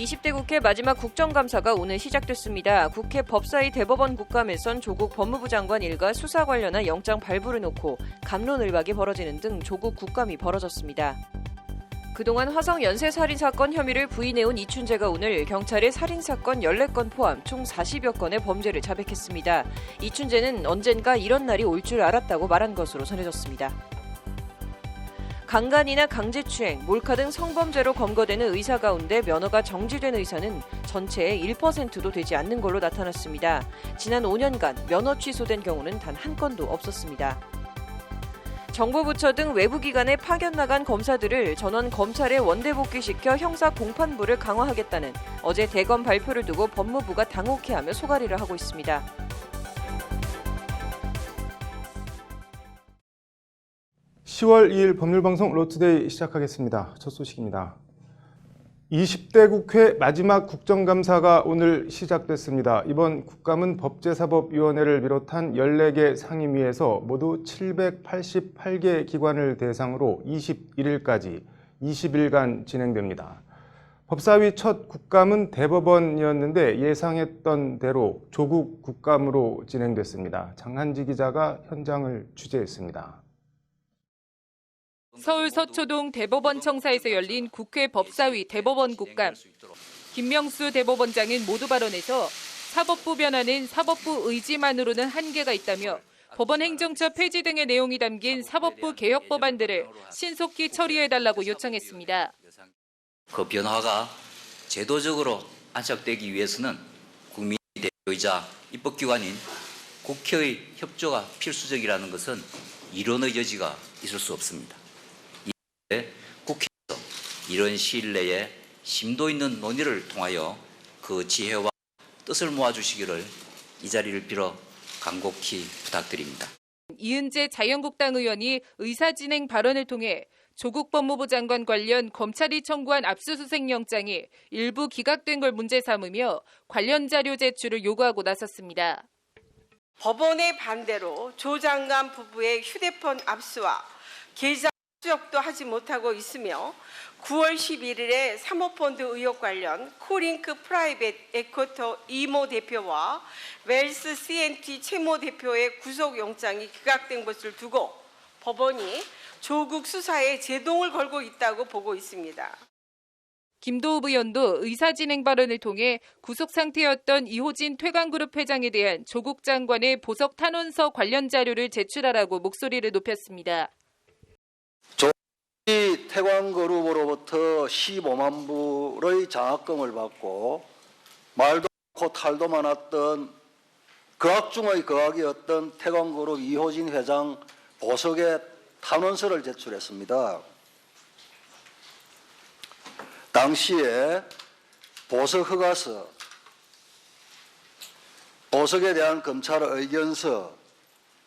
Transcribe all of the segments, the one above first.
20대 국회 마지막 국정감사가 오늘 시작됐습니다. 국회 법사위 대법원 국감에선 조국 법무부 장관 일가 수사 관련한 영장 발부를 놓고 갑론을박이 벌어지는 등 조국 국감이 벌어졌습니다. 그동안 화성 연쇄살인 사건 혐의를 부인해온 이춘재가 오늘 경찰의 살인사건 14건 포함 총 40여 건의 범죄를 자백했습니다. 이춘재는 언젠가 이런 날이 올 줄 알았다고 말한 것으로 전해졌습니다. 강간이나 강제추행, 몰카 등 성범죄로 검거되는 의사 가운데 면허가 정지된 의사는 전체의 1%도 되지 않는 걸로 나타났습니다. 지난 5년간 면허 취소된 경우는 단 한 건도 없었습니다. 정보부처 등 외부기관에 파견 나간 검사들을 전원 검찰에 원대 복귀시켜 형사 공판부를 강화하겠다는 어제 대검 발표를 두고 법무부가 당혹해하며 소가리를 하고 있습니다. (10월 2일) 법률방송 로투데이 시작하겠습니다. 첫 소식입니다. 20대 국회 마지막 국정감사가 오늘 시작됐습니다. 이번 국감은 법제사법위원회를 비롯한 14개 상임위에서 모두 788개 기관을 대상으로 21일까지 20일간 진행됩니다. 법사위 첫 국감은 대법원이었는데 예상했던 대로 조국 국감으로 진행됐습니다. 장한지 기자가 현장을 취재했습니다. 서울 서초동 대법원 청사에서 열린 국회 법사위 대법원 국감. 김명수 대법원장은 모두 발언에서 사법부 변화는 사법부 의지만으로는 한계가 있다며 법원 행정처 폐지 등의 내용이 담긴 사법부 개혁 법안들을 신속히 처리해달라고 요청했습니다. 그 변화가 제도적으로 안착되기 위해서는 국민의 대표이자 입법기관인 국회의 협조가 필수적이라는 것은 이론의 여지가 있을 수 없습니다. 국회에서 이런 시일 내에 심도 있는 논의를 통하여 그 지혜와 뜻을 모아주시기를 이 자리를 빌어 간곡히 부탁드립니다. 이은재 자유한국당 의원이 의사진행 발언을 통해 조국 법무부 장관 관련 검찰이 청구한 압수수색 영장이 일부 기각된 걸 문제 삼으며 관련 자료 제출을 요구하고 나섰습니다. 법원의 반대로 조 장관 부부의 휴대폰 압수와 계좌 수역도 하지 못하고 있으며 9월 11일에 사모펀드 의혹 관련 코링크 프라이빗 에쿼터 이모 대표와 웰스 CNT 최모 대표의 구속영장이 기각된 것을 두고 법원이 조국 수사에 제동을 걸고 있다고 보고 있습니다. 김도읍 의원도 의사진행 발언을 통해 구속 상태였던 이호진 퇴광그룹 회장에 대한 조국 장관의 보석 탄원서 관련 자료를 제출하라고 목소리를 높였습니다. 태광그룹으로부터 15만 불의 장학금을 받고 말도 많고 탈도 많았던 거학 중의 거학이었던 태광그룹 이호진 회장 보석의 탄원서를 제출했습니다. 당시에 보석 허가서, 보석에 대한 검찰의 의견서,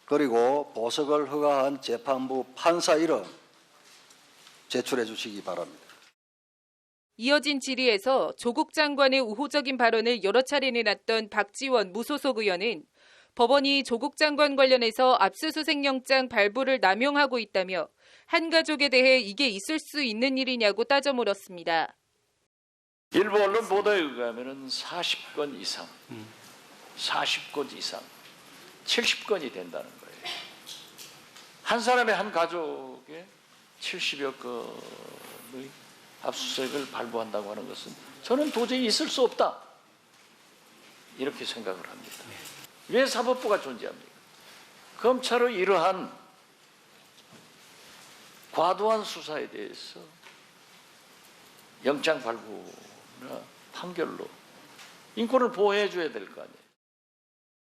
그리고 보석을 허가한 재판부 판사 이름 제출해 주시기 바랍니다. 이어진 질의에서 조국 장관의 우호적인 발언을 여러 차례 내놨던 박지원 무소속 의원은 법원이 조국 장관 관련해서 압수수색 영장 발부를 남용하고 있다며 한 가족에 대해 이게 있을 수 있는 일이냐고 따져 물었습니다. 일부 언론 보도에 의하면 40건 이상, 70건이 된다는 거예요. 한 사람의 한 가족에 70여 건의 압수수색을 발부한다고 하는 것은 저는 도저히 있을 수 없다, 이렇게 생각을 합니다. 왜 사법부가 존재합니까? 검찰의 이러한 과도한 수사에 대해서 영장 발부나 판결로 인권을 보호해 줘야 될 거 아니에요.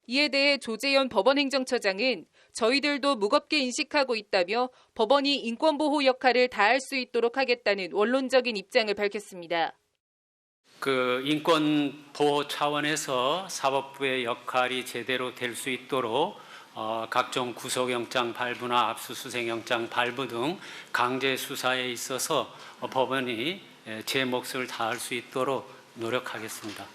이에 대해 조재현 법원행정처장은 저희들도 무겁게 인식하고 있다며 법원이 인권보호 역할을 다할 수 있도록 하겠다는 원론적인 입장을 밝혔습니다. 인권보호 차원에서 사법부의 역할이 제대로 될 수 있도록 각종 구속영장 발부나 압수수색영장 발부 등 강제 수사에 있어서 법원이 제 몫을 다할 수 있도록 노력하겠습니다.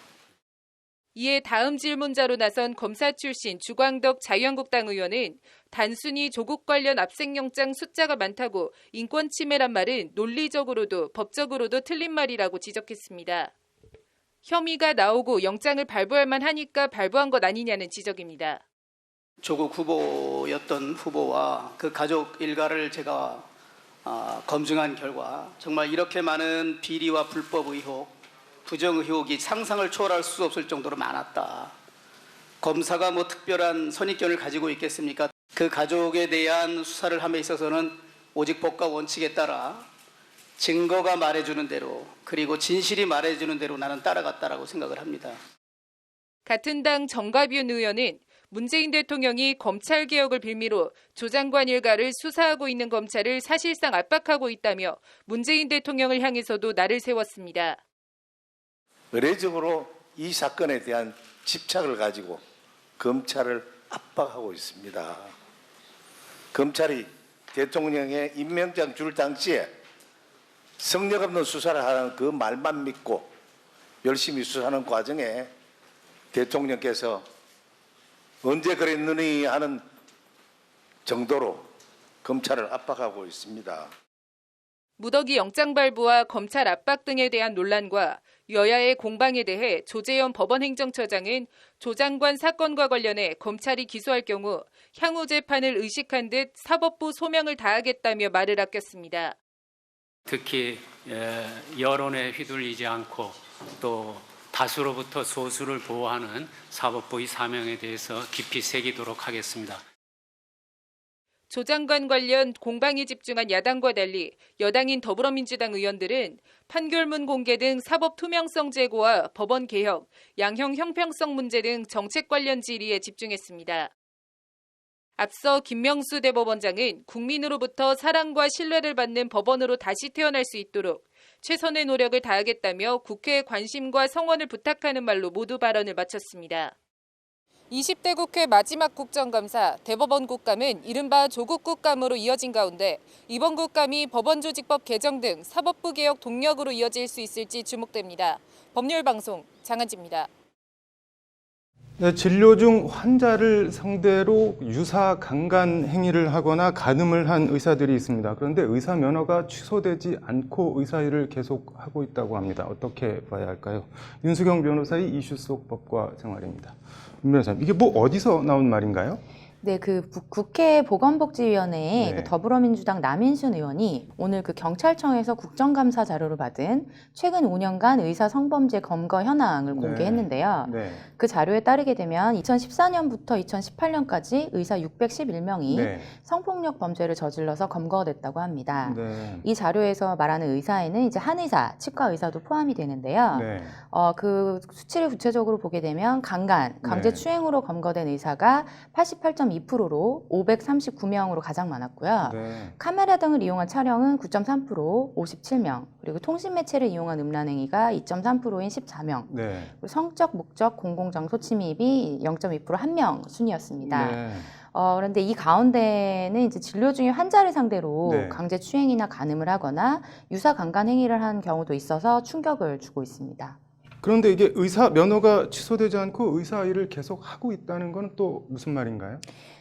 이에 다음 질문자로 나선 검사 출신 주광덕 자유한국당 의원은 단순히 조국 관련 압색영장 숫자가 많다고 인권 침해란 말은 논리적으로도 법적으로도 틀린 말이라고 지적했습니다. 혐의가 나오고 영장을 발부할 만하니까 발부한 것 아니냐는 지적입니다. 조국 후보였던 후보와 그 가족 일가를 제가 검증한 결과 정말 이렇게 많은 비리와 불법 의혹, 부정 의혹이 상상을 초월할 수 없을 정도로 많았다. 검사가 뭐 특별한 선입견을 가지고 있겠습니까? 그 가족에 대한 수사를 함에 있어서는 오직 법과 원칙에 따라 증거가 말해주는 대로 그리고 진실이 말해주는 대로 나는 따라갔다라고 생각을 합니다. 같은 당 정가윤 의원은 문재인 대통령이 검찰개혁을 빌미로 조 장관 일가를 수사하고 있는 검찰을 사실상 압박하고 있다며 문재인 대통령을 향해서도 날을 세웠습니다. 의례적으로 이 사건에 대한 집착을 가지고 검찰을 압박하고 있습니다. 검찰이 대통령의 임명장 줄 당시에 성역 없는 수사를 하는 그 말만 믿고 열심히 수사하는 과정에 대통령께서 언제 그랬느니 하는 정도로 검찰을 압박하고 있습니다. 무더기 영장 발부와 검찰 압박 등에 대한 논란과 여야의 공방에 대해 조재현 법원행정처장은 조 장관 사건과 관련해 검찰이 기소할 경우 향후 재판을 의식한 듯 사법부 소명을 다하겠다며 말을 아꼈습니다. 특히 여론에 휘둘리지 않고 또 다수로부터 소수를 보호하는 사법부의 사명에 대해서 깊이 새기도록 하겠습니다. 조 장관 관련 공방에 집중한 야당과 달리 여당인 더불어민주당 의원들은 판결문 공개 등 사법 투명성 제고와 법원 개혁, 양형 형평성 문제 등 정책 관련 질의에 집중했습니다. 앞서 김명수 대법원장은 국민으로부터 사랑과 신뢰를 받는 법원으로 다시 태어날 수 있도록 최선의 노력을 다하겠다며 국회의 관심과 성원을 부탁하는 말로 모두 발언을 마쳤습니다. 20대 국회 마지막 국정감사 대법원 국감은 이른바 조국 국감으로 이어진 가운데 이번 국감이 법원조직법 개정 등 사법부 개혁 동력으로 이어질 수 있을지 주목됩니다. 법률방송 장한지입니다. 네, 진료 중 환자를 상대로 유사 강간 행위를 하거나 간음을 한 의사들이 있습니다. 그런데 의사 면허가 취소되지 않고 의사 일을 계속하고 있다고 합니다. 어떻게 봐야 할까요? 윤수경 변호사의 이슈 속 법과 생활입니다. 윤 변호사님, 이게 뭐 어디서 나온 말인가요? 네, 국회 보건복지위원회에 네. 더불어민주당 남인순 의원이 오늘 경찰청에서 국정감사 자료를 받은 최근 5년간 의사 성범죄 검거 현황을 공개했는데요. 네. 그 자료에 따르게 되면 2014년부터 2018년까지 의사 611명이 네. 성폭력 범죄를 저질러서 검거됐다고 합니다. 네. 이 자료에서 말하는 의사에는 이제 한의사, 치과 의사도 포함이 되는데요. 네. 그 수치를 구체적으로 보게 되면 강간, 강제추행으로 검거된 의사가 88.2%로 539명으로 가장 많았고요. 네. 카메라 등을 이용한 촬영은 9.3%, 57명, 그리고 통신매체를 이용한 음란행위가 2.3%인 14명, 네. 그리고 성적 목적 공공장소 침입이 0.2% 1명 순이었습니다. 네. 그런데 이 가운데는 이제 진료 중에 환자를 상대로 네. 강제추행이나 간음을 하거나 유사 강간 행위를 한 경우도 있어서 충격을 주고 있습니다. 그런데 이게 의사 면허가 취소되지 않고 의사 일을 계속 하고 있다는 건 또 무슨 말인가요?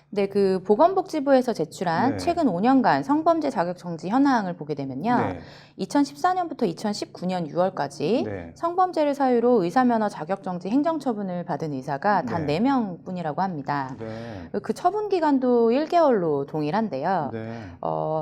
네, 보건복지부에서 제출한 네. 최근 5년간 성범죄 자격 정지 현황을 보게 되면요. 네. 2014년부터 2019년 6월까지 네. 성범죄를 사유로 의사면허 자격 정지 행정처분을 받은 의사가 단 네. 4명 뿐이라고 합니다. 네. 그 처분 기간도 1개월로 동일한데요. 네.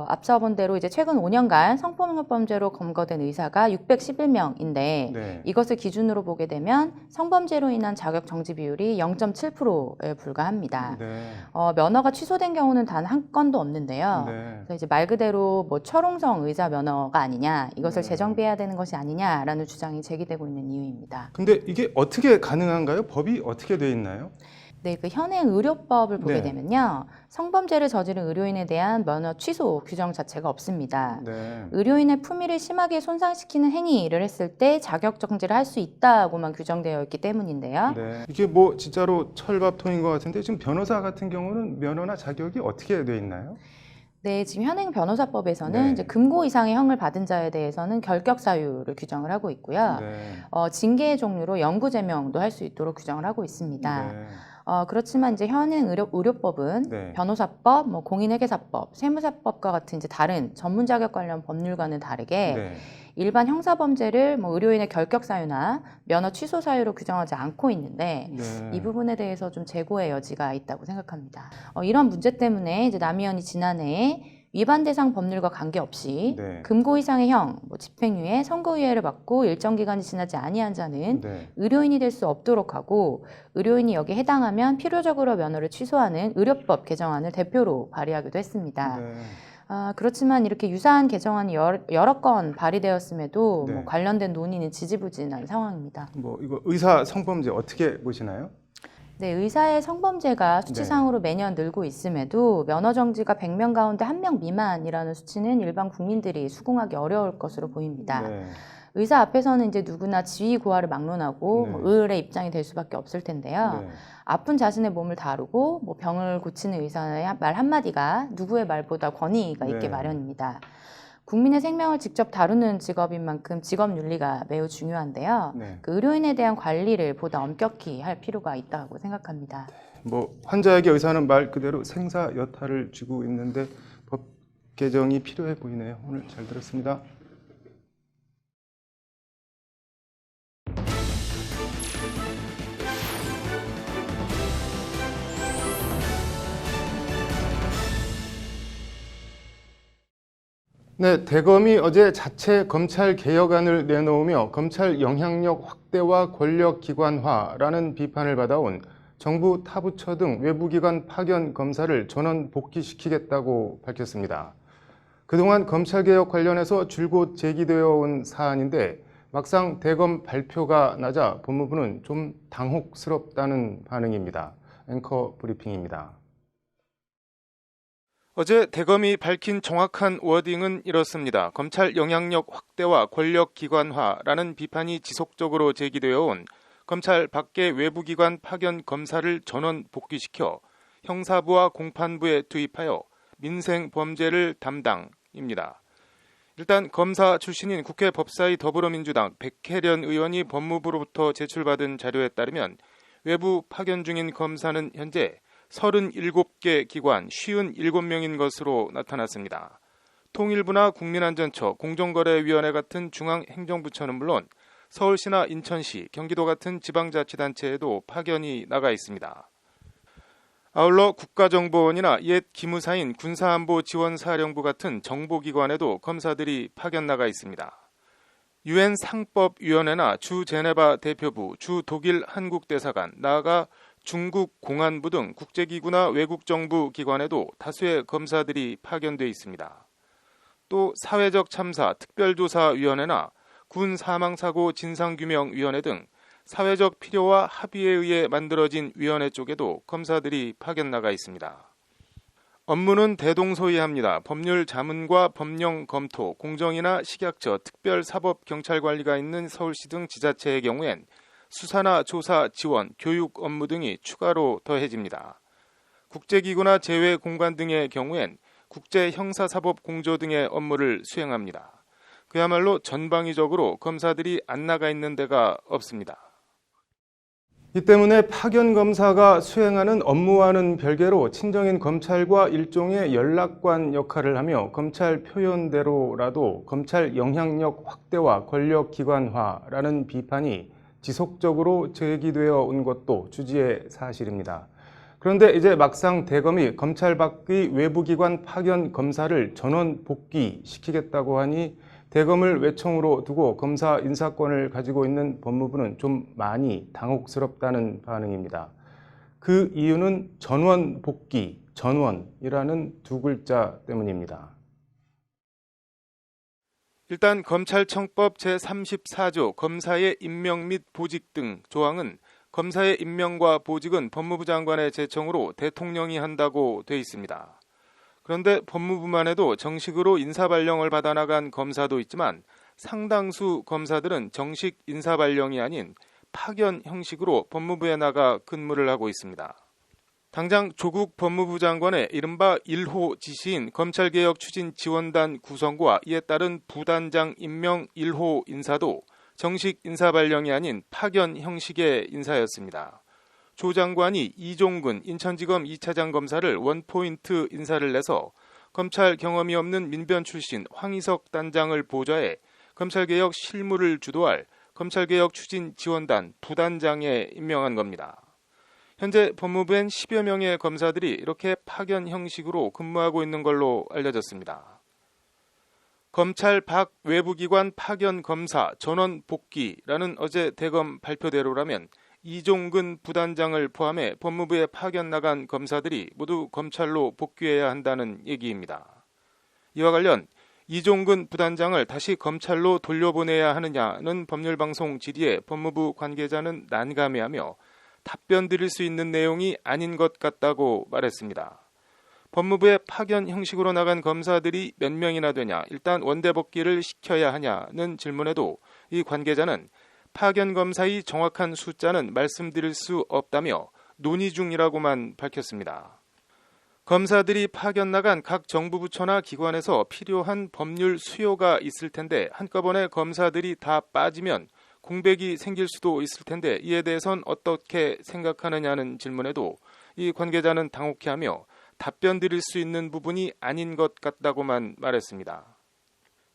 앞서 본 대로 이제 최근 5년간 성폭력 범죄로 검거된 의사가 611명인데 네. 이것을 기준으로 보게 되면 성범죄로 인한 자격 정지 비율이 0.7%에 불과합니다. 네. 면허가 취소된 경우는 단 한 건도 없는데요. 네. 그래서 이제 말 그대로 철옹성 의사 면허가 아니냐, 이것을 네. 재정비해야 되는 것이 아니냐라는 주장이 제기되고 있는 이유입니다. 근데 이게 어떻게 가능한가요? 법이 어떻게 돼 있나요? 네, 현행 의료법을 보게 네. 되면요. 성범죄를 저지른 의료인에 대한 면허 취소 규정 자체가 없습니다. 네. 의료인의 품위를 심하게 손상시키는 행위를 했을 때 자격 정지를 할 수 있다고만 규정되어 있기 때문인데요. 네. 이게 진짜로 철밥통인 것 같은데 지금 변호사 같은 경우는 면허나 자격이 어떻게 돼 있나요? 네, 지금 현행 변호사법에서는 네. 이제 금고 이상의 형을 받은 자에 대해서는 결격 사유를 규정을 하고 있고요. 네. 징계의 종류로 영구제명도 할 수 있도록 규정을 하고 있습니다. 네. 그렇지만 이제 현행 의료법은 네. 변호사법, 뭐 공인회계사법, 세무사법과 같은 이제 다른 전문 자격 관련 법률과는 다르게 네. 일반 형사범죄를 뭐 의료인의 결격 사유나 면허 취소 사유로 규정하지 않고 있는데 네. 이 부분에 대해서 좀 재고의 여지가 있다고 생각합니다. 이런 문제 때문에 이제 남 의원이 지난해에 위반 대상 법률과 관계없이 네. 금고 이상의 형, 뭐 집행유예, 선고유예를 받고 일정 기간이 지나지 아니한 자는 네. 의료인이 될 수 없도록 하고 의료인이 여기에 해당하면 필요적으로 면허를 취소하는 의료법 개정안을 대표로 발의하기도 했습니다. 네. 그렇지만 이렇게 유사한 개정안이 여러 건 발의되었음에도 네. 뭐 관련된 논의는 지지부진한 상황입니다. 뭐 이거 의사 성범죄 어떻게 보시나요? 네, 의사의 성범죄가 수치상으로 매년 늘고 있음에도 면허 정지가 100명 가운데 1명 미만이라는 수치는 일반 국민들이 수긍하기 어려울 것으로 보입니다. 네. 의사 앞에서는 이제 누구나 지위 고하를 막론하고 네. 뭐 의뢰 입장이 될 수밖에 없을 텐데요. 네. 아픈 자신의 몸을 다루고 뭐 병을 고치는 의사의 말 한마디가 누구의 말보다 권위가 있게 네. 마련입니다. 국민의 생명을 직접 다루는 직업인 만큼 직업 윤리가 매우 중요한데요. 네. 그 의료인에 대한 관리를 보다 엄격히 할 필요가 있다고 생각합니다. 뭐 환자에게 의사는 말 그대로 생사 여타를 쥐고 있는데 법 개정이 필요해 보이네요. 오늘 잘 들었습니다. 네, 대검이 어제 자체 검찰 개혁안을 내놓으며 검찰 영향력 확대와 권력 기관화라는 비판을 받아온 정부 타부처 등 외부기관 파견 검사를 전원 복귀시키겠다고 밝혔습니다. 그동안 검찰개혁 관련해서 줄곧 제기되어 온 사안인데 막상 대검 발표가 나자 법무부는 좀 당혹스럽다는 반응입니다. 앵커 브리핑입니다. 어제 대검이 밝힌 정확한 워딩은 이렇습니다. 검찰 영향력 확대와 권력 기관화라는 비판이 지속적으로 제기되어 온 검찰 밖의 외부기관 파견 검사를 전원 복귀시켜 형사부와 공판부에 투입하여 민생 범죄를 담당입니다. 일단 검사 출신인 국회 법사위 더불어민주당 백혜련 의원이 법무부로부터 제출받은 자료에 따르면 외부 파견 중인 검사는 현재 37개 기관 57명인 것으로 나타났습니다. 통일부나 국민안전처, 공정거래위원회 같은 중앙행정부처는 물론 서울시나 인천시, 경기도 같은 지방자치단체에도 파견이 나가 있습니다. 아울러 국가정보원이나 옛 기무사인 군사안보지원사령부 같은 정보기관에도 검사들이 파견 나가 있습니다. 유엔 상법위원회나 주 제네바 대표부, 주 독일 한국대사관, 나아가 중국 공안부 등 국제기구나 외국정부 기관에도 다수의 검사들이 파견돼 있습니다. 또 사회적 참사 특별조사위원회나 군 사망사고 진상규명위원회 등 사회적 필요와 합의에 의해 만들어진 위원회 쪽에도 검사들이 파견 나가 있습니다. 업무는 대동소이합니다. 법률 자문과 법령 검토, 공정이나 식약처, 특별사법경찰관리가 있는 서울시 등 지자체의 경우엔 수사나 조사, 지원, 교육 업무 등이 추가로 더해집니다. 국제기구나 제외공간 등의 경우엔 국제형사사법공조 등의 업무를 수행합니다. 그야말로 전방위적으로 검사들이 안 나가 있는 데가 없습니다. 이 때문에 파견 검사가 수행하는 업무와는 별개로 친정인 검찰과 일종의 연락관 역할을 하며 검찰 표현대로라도 검찰 영향력 확대와 권력 기관화라는 비판이 지속적으로 제기되어 온 것도 주지의 사실입니다. 그런데 이제 막상 대검이 검찰 밖의 외부기관 파견 검사를 전원 복귀시키겠다고 하니 대검을 외청으로 두고 검사 인사권을 가지고 있는 법무부는 좀 많이 당혹스럽다는 반응입니다. 그 이유는 전원 복귀, 전원이라는 두 글자 때문입니다. 일단 검찰청법 제34조 검사의 임명 및 보직 등 조항은 검사의 임명과 보직은 법무부 장관의 제청으로 대통령이 한다고 돼 있습니다. 그런데 법무부만 해도 정식으로 인사발령을 받아 나간 검사도 있지만 상당수 검사들은 정식 인사발령이 아닌 파견 형식으로 법무부에 나가 근무를 하고 있습니다. 당장 조국 법무부 장관의 이른바 1호 지시인 검찰개혁 추진 지원단 구성과 이에 따른 부단장 임명 1호 인사도 정식 인사발령이 아닌 파견 형식의 인사였습니다. 조 장관이 이종근 인천지검 2차장 검사를 원포인트 인사를 내서 검찰 경험이 없는 민변 출신 황희석 단장을 보좌해 검찰개혁 실무를 주도할 검찰개혁 추진 지원단 부단장에 임명한 겁니다. 현재 법무부엔 10여 명의 검사들이 이렇게 파견 형식으로 근무하고 있는 걸로 알려졌습니다. 검찰 밖 외부기관 파견 검사 전원 복귀라는 어제 대검 발표대로라면 이종근 부단장을 포함해 법무부에 파견 나간 검사들이 모두 검찰로 복귀해야 한다는 얘기입니다. 이와 관련 이종근 부단장을 다시 검찰로 돌려보내야 하느냐는 법률방송 질의에 법무부 관계자는 난감해하며 답변 드릴 수 있는 내용이 아닌 것 같다고 말했습니다. 법무부에 파견 형식으로 나간 검사들이 몇 명이나 되냐, 일단 원대 복귀를 시켜야 하냐는 질문에도 이 관계자는 파견 검사의 정확한 숫자는 말씀드릴 수 없다며 논의 중이라고만 밝혔습니다. 검사들이 파견 나간 각 정부 부처나 기관에서 필요한 법률 수요가 있을 텐데 한꺼번에 검사들이 다 빠지면 공백이 생길 수도 있을 텐데 이에 대해선 어떻게 생각하느냐는 질문에도 이 관계자는 당혹해하며 답변 드릴 수 있는 부분이 아닌 것 같다고만 말했습니다.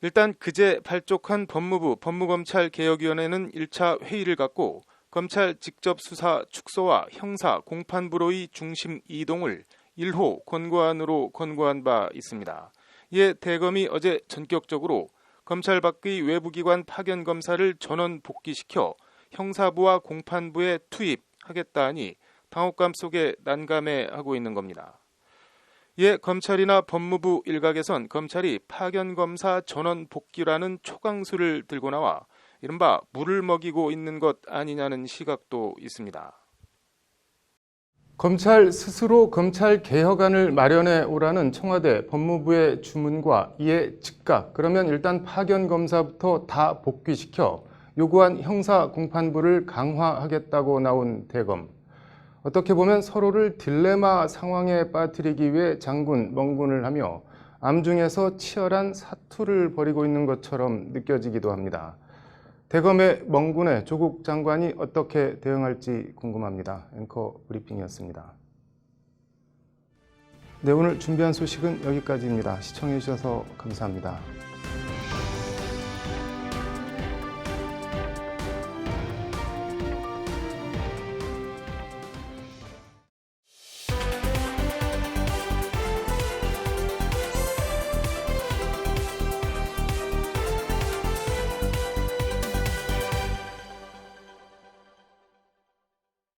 일단 그제 발족한 법무부 법무검찰개혁위원회는 1차 회의를 갖고 검찰 직접 수사 축소와 형사 공판부로의 중심 이동을 1호 권고안으로 권고한 바 있습니다. 이에 대검이 어제 전격적으로 검찰 밖의 외부기관 파견 검사를 전원 복귀시켜 형사부와 공판부에 투입하겠다 하니 당혹감 속에 난감해하고 있는 겁니다. 이에 검찰이나 법무부 일각에선 검찰이 파견 검사 전원 복귀라는 초강수를 들고 나와 이른바 물을 먹이고 있는 것 아니냐는 시각도 있습니다. 검찰 스스로 검찰 개혁안을 마련해 오라는 청와대 법무부의 주문과 이에 즉각 그러면 일단 파견 검사부터 다 복귀시켜 요구한 형사 공판부를 강화하겠다고 나온 대검. 어떻게 보면 서로를 딜레마 상황에 빠뜨리기 위해 장군 멍군을 하며 암중에서 치열한 사투를 벌이고 있는 것처럼 느껴지기도 합니다. 대검의 멍군에 조국 장관이 어떻게 대응할지 궁금합니다. 앵커 브리핑이었습니다. 네, 오늘 준비한 소식은 여기까지입니다. 시청해 주셔서 감사합니다.